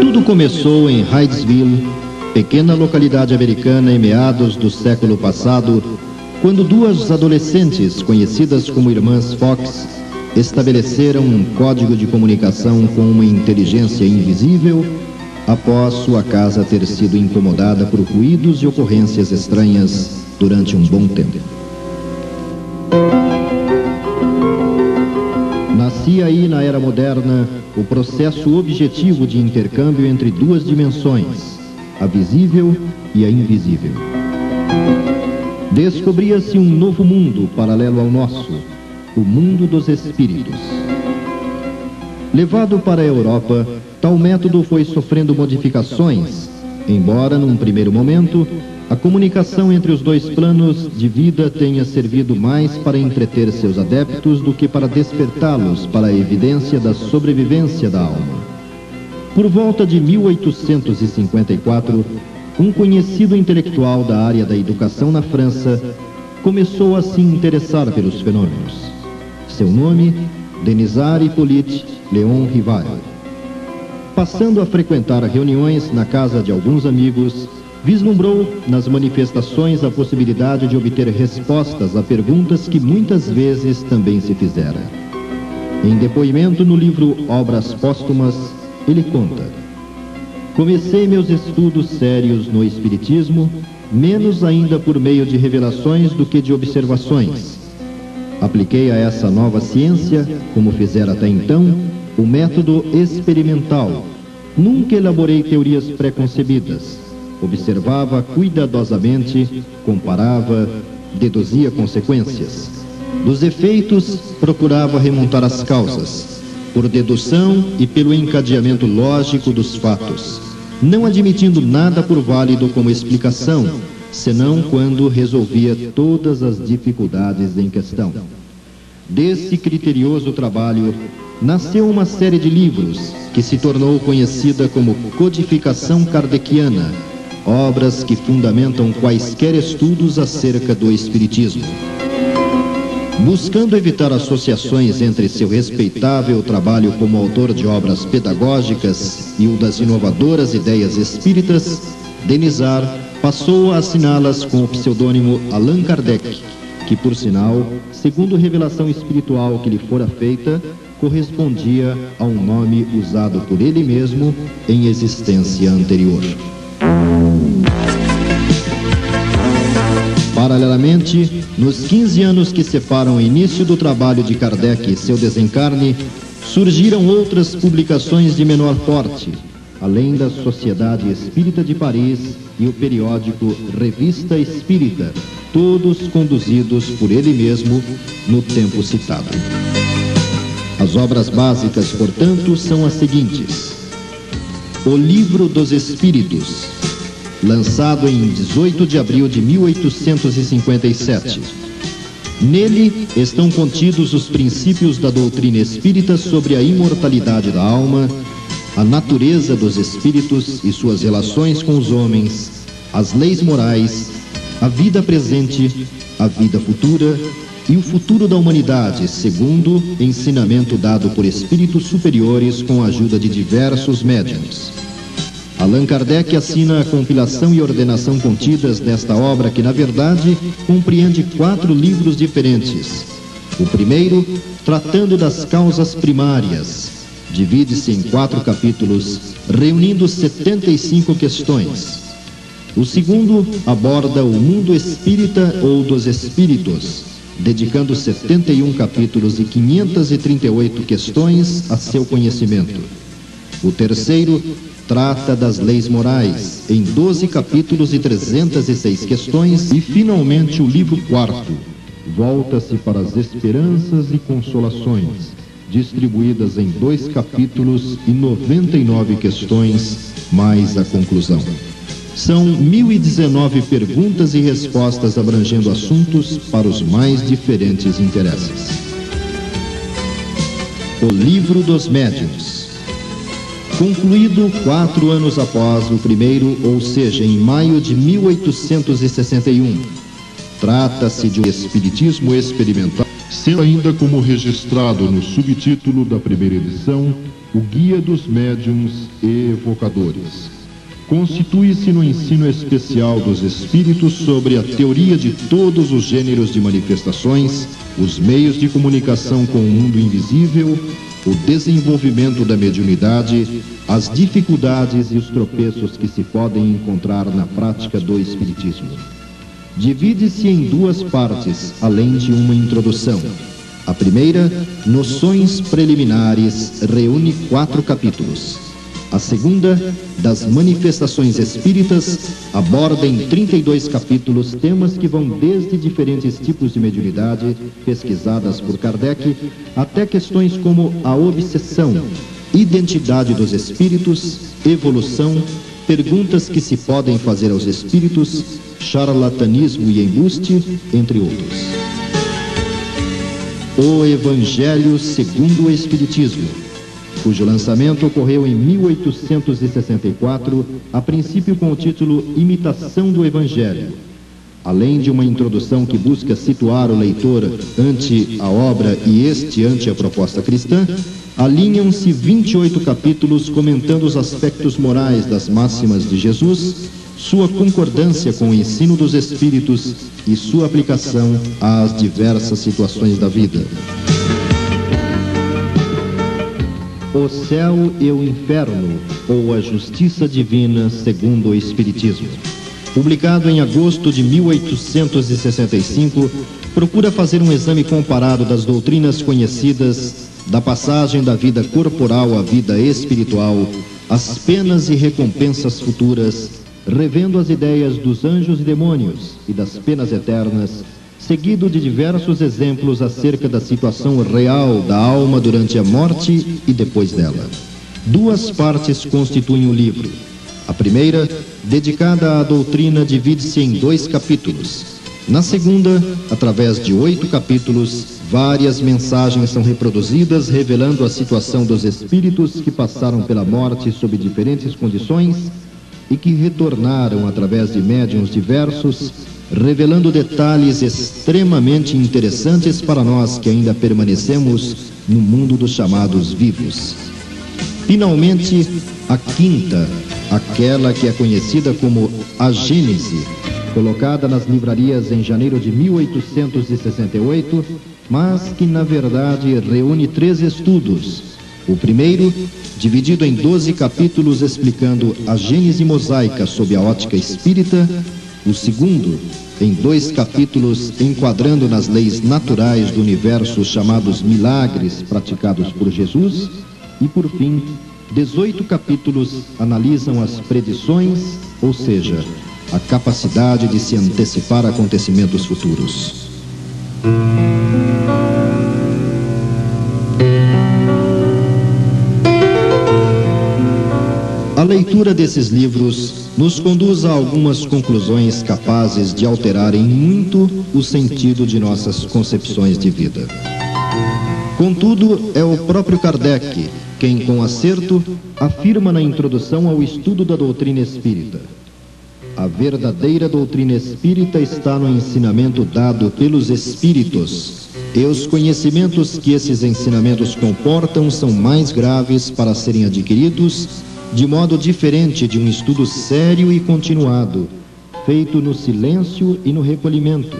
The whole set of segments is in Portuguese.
Tudo começou em Hydesville, pequena localidade americana em meados do século passado, quando duas adolescentes, conhecidas como irmãs Fox, estabeleceram um código de comunicação com uma inteligência invisível após sua casa ter sido incomodada por ruídos e ocorrências estranhas durante um bom tempo. Nascia aí na era moderna o processo objetivo de intercâmbio entre duas dimensões, a visível e a invisível. Descobria-se um novo mundo paralelo ao nosso, o mundo dos espíritos. Levado para a Europa, tal método foi sofrendo modificações, embora, num primeiro momento, a comunicação entre os dois planos de vida tenha servido mais para entreter seus adeptos do que para despertá-los para a evidência da sobrevivência da alma. Por volta de 1854, um conhecido intelectual da área da educação na França começou a se interessar pelos fenômenos. Seu nome, Denisard Hippolyte Léon Rivail. Passando a frequentar reuniões na casa de alguns amigos, vislumbrou nas manifestações a possibilidade de obter respostas a perguntas que muitas vezes também se fizera. Em depoimento no livro Obras Póstumas, ele conta: comecei meus estudos sérios no Espiritismo, menos ainda por meio de revelações do que de observações. Apliquei a essa nova ciência, como fizera até então, o método experimental. Nunca elaborei teorias preconcebidas. Observava cuidadosamente, comparava, deduzia consequências. Dos efeitos, procurava remontar as causas, por dedução e pelo encadeamento lógico dos fatos, não admitindo nada por válido como explicação, senão quando resolvia todas as dificuldades em questão. Desse criterioso trabalho, nasceu uma série de livros que se tornou conhecida como Codificação Kardeciana, obras que fundamentam quaisquer estudos acerca do Espiritismo. Buscando evitar associações entre seu respeitável trabalho como autor de obras pedagógicas e o das inovadoras ideias espíritas, Denisard passou a assiná-las com o pseudônimo Allan Kardec, que, por sinal, segundo revelação espiritual que lhe fora feita, correspondia a um nome usado por ele mesmo em existência anterior. Paralelamente, nos 15 anos que separam o início do trabalho de Kardec e seu desencarne, surgiram outras publicações de menor porte, além da Sociedade Espírita de Paris e o periódico Revista Espírita, todos conduzidos por ele mesmo no tempo citado. As obras básicas, portanto, são as seguintes: O Livro dos Espíritos, lançado em 18 de abril de 1857. Nele estão contidos os princípios da doutrina espírita sobre a imortalidade da alma, a natureza dos espíritos e suas relações com os homens, as leis morais, a vida presente, a vida futura e o futuro da humanidade, segundo ensinamento dado por espíritos superiores com a ajuda de diversos médiuns. Allan Kardec assina a compilação e ordenação contidas nesta obra que, na verdade, compreende 4 livros diferentes. O primeiro, tratando das causas primárias, divide-se em 4 capítulos, reunindo 75 questões. O segundo aborda o mundo espírita ou dos espíritos, dedicando 71 capítulos e 538 questões a seu conhecimento. O terceiro trata das leis morais, em 12 capítulos e 306 questões. E, finalmente, o livro quarto volta-se para as esperanças e consolações, distribuídas em 2 capítulos e 99 questões, mais a conclusão. São 1019 perguntas e respostas abrangendo assuntos para os mais diferentes interesses. O Livro dos Médiuns. Concluído 4 anos após o primeiro, ou seja, em maio de 1861. Trata-se de um espiritismo experimental, sendo ainda como registrado no subtítulo da primeira edição, o guia dos médiuns e evocadores. Constitui-se no ensino especial dos espíritos sobre a teoria de todos os gêneros de manifestações, os meios de comunicação com o mundo invisível, o desenvolvimento da mediunidade, as dificuldades e os tropeços que se podem encontrar na prática do espiritismo. Divide-se em duas partes, além de uma introdução. A primeira, Noções Preliminares, reúne 4 capítulos. A segunda, das Manifestações Espíritas, aborda em 32 capítulos temas que vão desde diferentes tipos de mediunidade, pesquisadas por Kardec, até questões como a obsessão, identidade dos espíritos, evolução, perguntas que se podem fazer aos espíritos, charlatanismo e embuste, entre outros. O Evangelho segundo o Espiritismo, cujo lançamento ocorreu em 1864, a princípio com o título Imitação do Evangelho. Além de uma introdução que busca situar o leitor ante a obra e este ante a proposta cristã, alinham-se 28 capítulos comentando os aspectos morais das máximas de Jesus, sua concordância com o ensino dos Espíritos e sua aplicação às diversas situações da vida. O Céu e o Inferno, ou a Justiça Divina segundo o Espiritismo. Publicado em agosto de 1865, procura fazer um exame comparado das doutrinas conhecidas, da passagem da vida corporal à vida espiritual, as penas e recompensas futuras, revendo as ideias dos anjos e demônios e das penas eternas, seguido de diversos exemplos acerca da situação real da alma durante a morte e depois dela. 2 partes constituem o livro. A primeira, dedicada à doutrina, divide-se em 2 capítulos. Na segunda, através de 8 capítulos, várias mensagens são reproduzidas, revelando a situação dos espíritos que passaram pela morte sob diferentes condições e que retornaram através de médiuns diversos, revelando detalhes extremamente interessantes para nós que ainda permanecemos no mundo dos chamados vivos. Finalmente, a quinta, aquela que é conhecida como a Gênese, colocada nas livrarias em janeiro de 1868, mas que na verdade reúne 3 estudos. O primeiro, dividido em 12 capítulos explicando a Gênese mosaica sob a ótica espírita. O segundo, em 2 capítulos enquadrando nas leis naturais do universo chamados milagres praticados por Jesus. E por fim, 18 capítulos analisam as predições, ou seja, a capacidade de se antecipar a acontecimentos futuros. A leitura desses livros nos conduz a algumas conclusões capazes de alterarem muito o sentido de nossas concepções de vida. Contudo, é o próprio Kardec quem, com acerto, afirma na introdução ao estudo da doutrina espírita: a verdadeira doutrina espírita está no ensinamento dado pelos espíritos, e os conhecimentos que esses ensinamentos comportam são mais graves para serem adquiridos de modo diferente de um estudo sério e continuado, feito no silêncio e no recolhimento,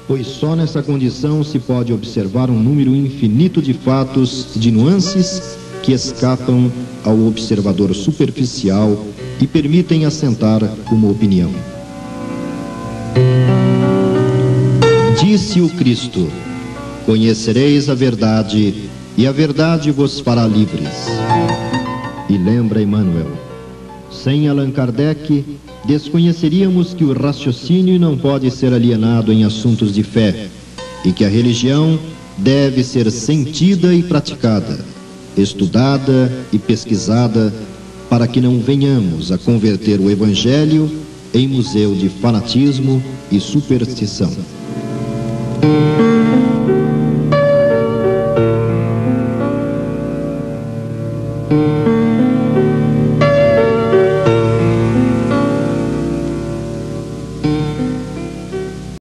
pois só nessa condição se pode observar um número infinito de fatos, de nuances que escapam ao observador superficial e permitem assentar uma opinião. Disse o Cristo: conhecereis a verdade, e a verdade vos fará livres. E lembra Emmanuel: sem Allan Kardec, desconheceríamos que o raciocínio não pode ser alienado em assuntos de fé, e que a religião deve ser sentida e praticada, estudada e pesquisada, para que não venhamos a converter o Evangelho em museu de fanatismo e superstição.